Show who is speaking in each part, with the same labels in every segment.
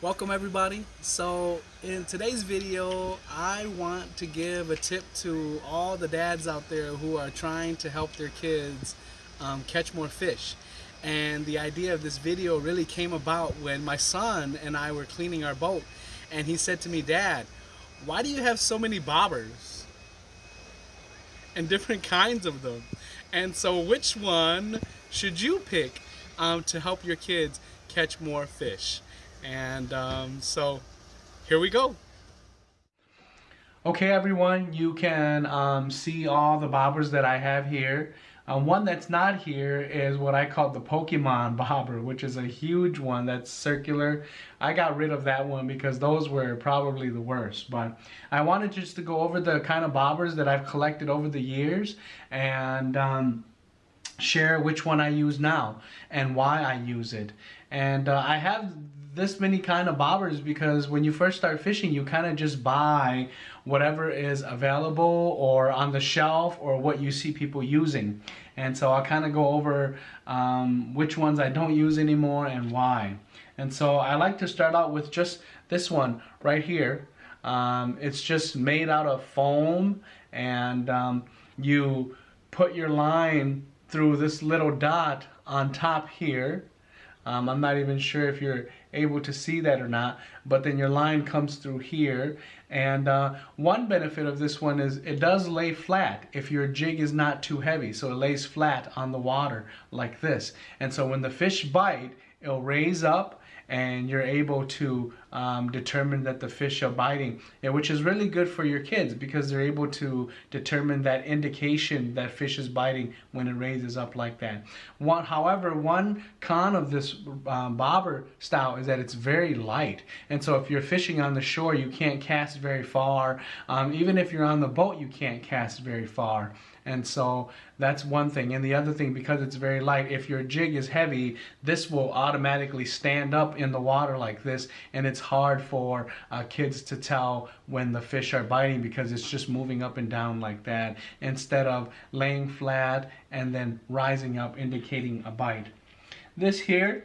Speaker 1: Welcome everybody. So in today's video, I want to give a tip to all the dads out there who are trying to help their kids catch more fish. And the idea of this video really came about when my son and I were cleaning our boat, and he said to me, "Dad, why do you have so many bobbers and different kinds of them? And so which one should you pick to help your kids catch more fish?" And so here we go. Okay, everyone, you can see all the bobbers that I have here. One that's not here is what I call the Pokemon bobber, which is a huge one that's circular. I got rid of that one because those were probably the worst. But I wanted just to go over the kind of bobbers that I've collected over the years and share which one I use now and why I use it. And I have this many kind of bobbers because when you first start fishing, you kind of just buy whatever is available or on the shelf or what you see people using. And so I'll kind of go over which ones I don't use anymore and why. And so I like to start out with just this one right here. It's just made out of foam, and you put your line through this little dot on top here. I'm not even sure if you're able to see that or not, but then your line comes through here. And one benefit of this one is it does lay flat if your jig is not too heavy, so it lays flat on the water like this. And so when the fish bite, it'll raise up and you're able to determine that the fish are biting, which is really good for your kids because they're able to determine that indication that fish is biting when it raises up like that. However, one con of this bobber style is that it's very light, and so if you're fishing on the shore, you can't cast very far. Even if you're on the boat, you can't cast very far. And so that's one thing. And the other thing, because it's very light, if your jig is heavy, this will automatically stand up in the water like this, and it's hard for kids to tell when the fish are biting because it's just moving up and down like that instead of laying flat and then rising up indicating a bite. This here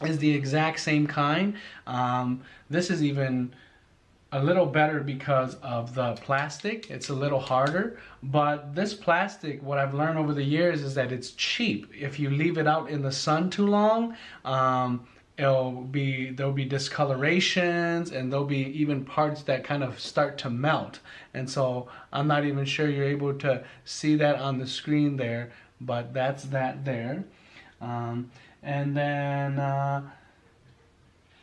Speaker 1: is the exact same kind. This is even a little better because of the plastic. It's a little harder, but this plastic, what I've learned over the years is that it's cheap. If you leave it out in the sun too long, there'll be discolorations, and there'll be even parts that kind of start to melt. And so I'm not even sure you're able to see that on the screen there, but that's that there. And then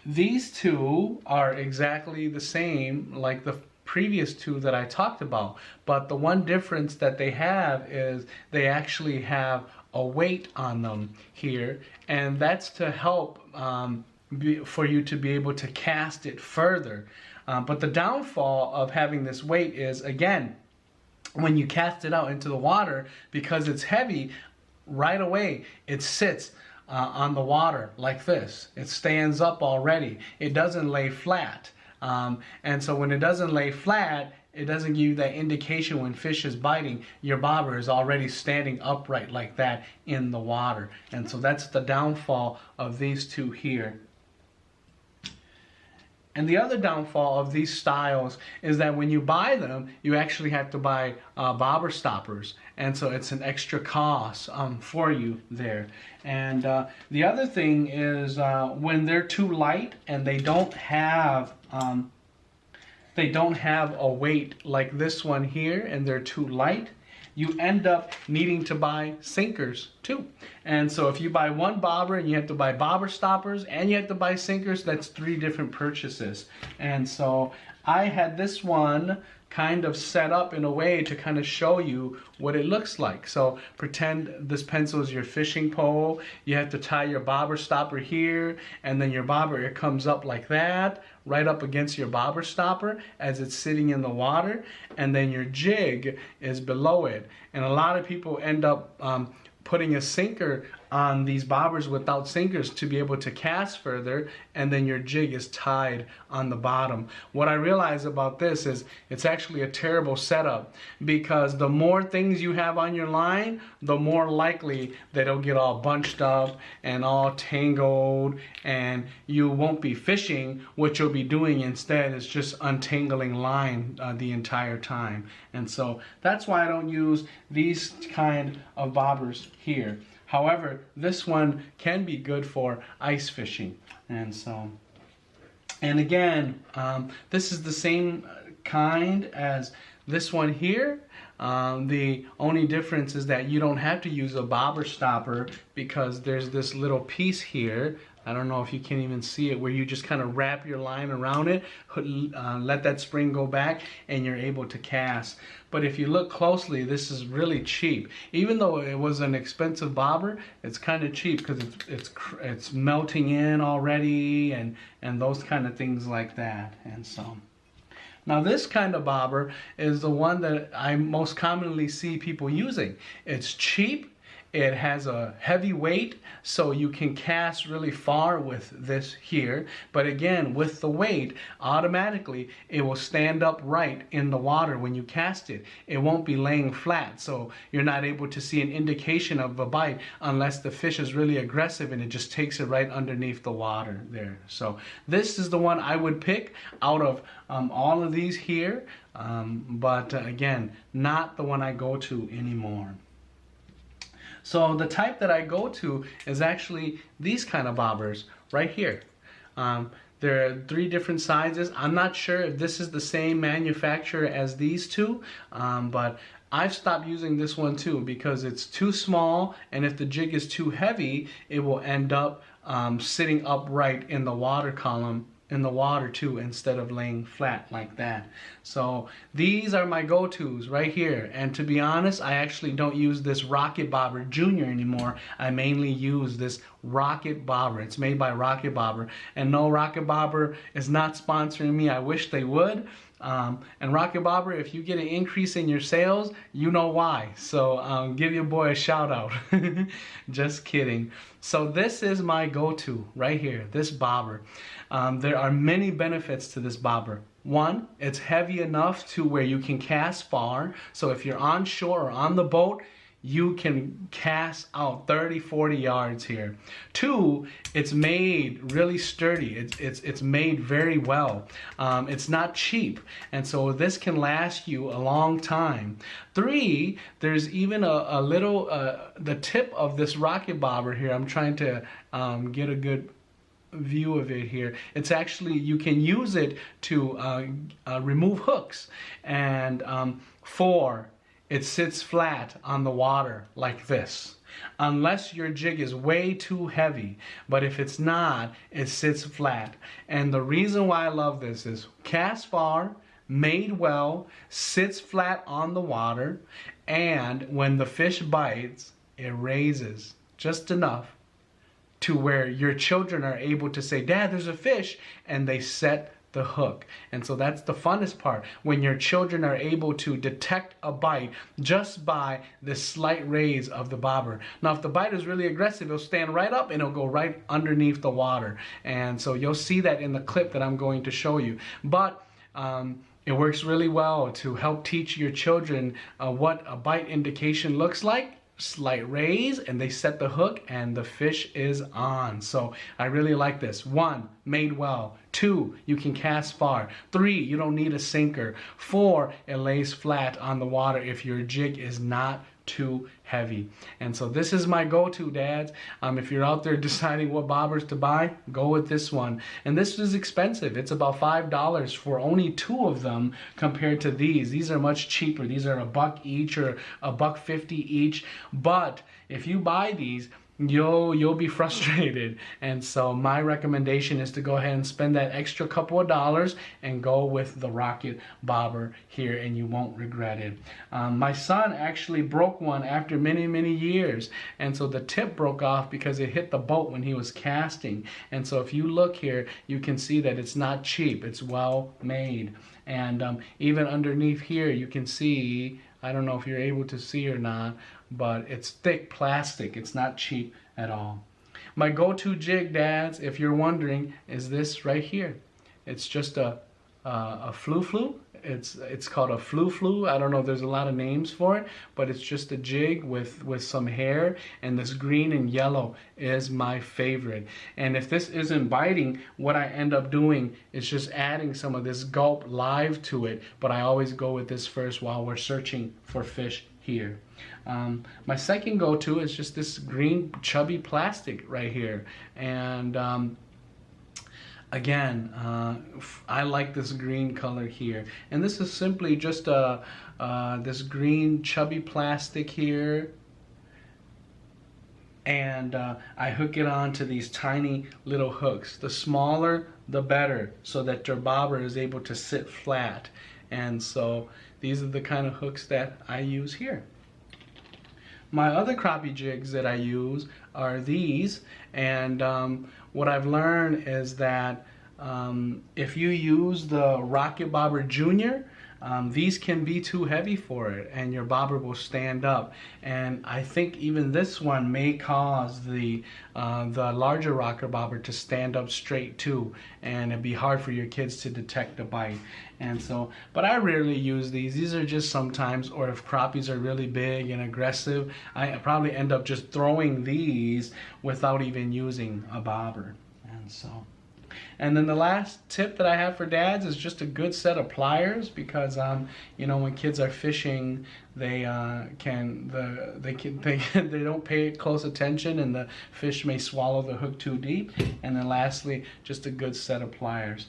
Speaker 1: these two are exactly the same like the previous two that I talked about, but the one difference that they have is they actually have a weight on them here, and that's to help for you to be able to cast it further. But the downfall of having this weight is, again, when you cast it out into the water, because it's heavy, right away it sits on the water like this. It stands up already. It doesn't lay flat. And so when it doesn't lay flat, it doesn't give you that indication when fish is biting. Your bobber is already standing upright like that in the water. And so that's the downfall of these two here. And the other downfall of these styles is that when you buy them, you actually have to buy bobber stoppers. And so it's an extra cost for you there. And the other thing is when they're too light and they don't have a weight like this one here, and they're too light, you end up needing to buy sinkers too. And so if you buy one bobber and you have to buy bobber stoppers and you have to buy sinkers, that's 3 different purchases. And so I had this one kind of set up in a way to kind of show you what it looks like. So pretend this pencil is your fishing pole. You have to tie your bobber stopper here, and then your bobber, it comes up like that, right up against your bobber stopper as it's sitting in the water, and then your jig is below it. And a lot of people end up putting a sinker on these bobbers without sinkers to be able to cast further, and then your jig is tied on the bottom. What I realize about this is it's actually a terrible setup, because the more things you have on your line, the more likely that it'll get all bunched up and all tangled, and you won't be fishing. What you'll be doing instead is just untangling line the entire time. And so that's why I don't use these kind of bobbers here. However, this one can be good for ice fishing. And so, and again, this is the same kind as this one here. The only difference is that you don't have to use a bobber stopper, because there's this little piece here. I don't know if you can even see it, where you just kind of wrap your line around it, let that spring go back, and you're able to cast. But if you look closely, this is really cheap. Even though it was an expensive bobber, it's kind of cheap because it's melting in already, and those kind of things like that. And so, now this kind of bobber is the one that I most commonly see people using. It's cheap. It has a heavy weight, so you can cast really far with this here. But again, with the weight, automatically it will stand up right in the water when you cast it. It won't be laying flat, so you're not able to see an indication of a bite unless the fish is really aggressive and it just takes it right underneath the water there. So this is the one I would pick out of all of these here, but again, not the one I go to anymore. So the type that I go to is actually these kind of bobbers right here. There are 3 different sizes. I'm not sure if this is the same manufacturer as these two, but I've stopped using this one too because it's too small, and if the jig is too heavy, it will end up sitting upright in the water column, in the water too, instead of laying flat like that. So these are my go-tos right here. And to be honest, I actually don't use this Rocket Bobber Junior anymore. I mainly use this Rocket Bobber. It's made by Rocket Bobber. And no, Rocket Bobber is not sponsoring me. I wish they would. And Rocket Bobber, if you get an increase in your sales, you know why. So give your boy a shout out. Just kidding. So this is my go-to right here, this bobber. There are many benefits to this bobber. One, it's heavy enough to where you can cast far. So if you're on shore or on the boat, you can cast out 30, 40 yards here. 2, it's made really sturdy. It's made very well. It's not cheap, and so this can last you a long time. 3, there's even a little, the tip of this Rocket Bobber here, I'm trying to get a good view of it here. It's actually, you can use it to remove hooks. And 4, it sits flat on the water like this, unless your jig is way too heavy. But if it's not, it sits flat. And the reason why I love this is cast far, made well, sits flat on the water, and when the fish bites, it raises just enough to where your children are able to say, "Dad, there's a fish," and they set the hook. And so that's the funnest part, when your children are able to detect a bite just by the slight raise of the bobber. Now if the bite is really aggressive, it'll stand right up and it'll go right underneath the water. And so you'll see that in the clip that I'm going to show you. But it works really well to help teach your children what a bite indication looks like. Slight raise, and they set the hook, and the fish is on. So I really like this. 1, made well. 2, you can cast far. 3, you don't need a sinker. 4, it lays flat on the water if your jig is not too heavy. And so this is my go-to, dads. If you're out there deciding what bobbers to buy, go with this one. And this is expensive. It's about $5 for only 2 of them compared to these. These are much cheaper. These are $1 each or $1.50 each. But if you buy these, you'll be frustrated. And so my recommendation is to go ahead and spend that extra couple of dollars and go with the Rocket Bobber here, and you won't regret it. My son actually broke one after many years, and so the tip broke off because it hit the boat when he was casting. And so if you look here, you can see that it's not cheap. It's well made. And even underneath here you can see, I don't know if you're able to see or not, but it's thick plastic. It's not cheap at all. My go-to jig, dads, if you're wondering, is this right here. It's just a flu. It's called a flu. I don't know, there's a lot of names for it, but it's just a jig with some hair, and this green and yellow is my favorite. And if this isn't biting, what I end up doing is just adding some of this Gulp Live to it, but I always go with this first while we're searching for fish here. My second go-to is just this green chubby plastic right here, and again, I like this green color here, and this is simply just this green chubby plastic here, and I hook it onto these tiny little hooks. The smaller the better, so that your bobber is able to sit flat. And so these are the kind of hooks that I use here. My other crappie jigs that I use are these, and what I've learned is that if you use the Rocket Bobber Junior, these can be too heavy for it, and your bobber will stand up. And I think even this one may cause the larger rocker bobber to stand up straight too, and it'd be hard for your kids to detect a bite. And so, but I rarely use these. These are just sometimes, or if crappies are really big and aggressive, I probably end up just throwing these without even using a bobber. And so. And then the last tip that I have for dads is just a good set of pliers, because you know, when kids are fishing, they they don't pay close attention, and the fish may swallow the hook too deep. And then lastly, just a good set of pliers.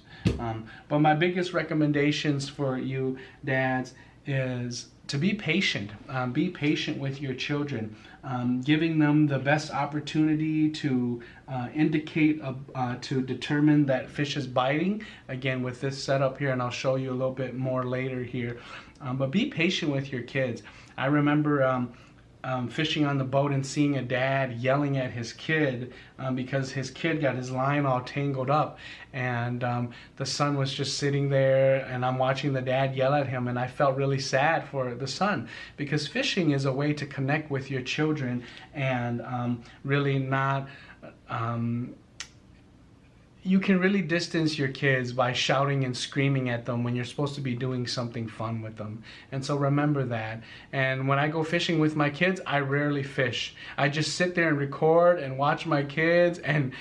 Speaker 1: But my biggest recommendations for you dads is to be patient. Be patient with your children, giving them the best opportunity to indicate, to determine that fish is biting. Again, with this setup here, and I'll show you a little bit more later here. But be patient with your kids. I remember fishing on the boat and seeing a dad yelling at his kid because his kid got his line all tangled up, and the son was just sitting there, and I'm watching the dad yell at him, and I felt really sad for the son, because fishing is a way to connect with your children and really not you can really distance your kids by shouting and screaming at them when you're supposed to be doing something fun with them. And so remember that. And when I go fishing with my kids, I rarely fish. I just sit there and record and watch my kids and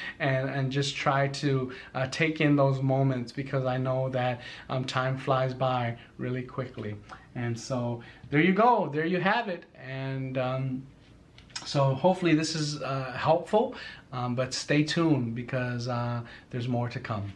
Speaker 1: just try to take in those moments, because I know that time flies by really quickly. And so there you go. There you have it. And so hopefully this is helpful, but stay tuned, because there's more to come.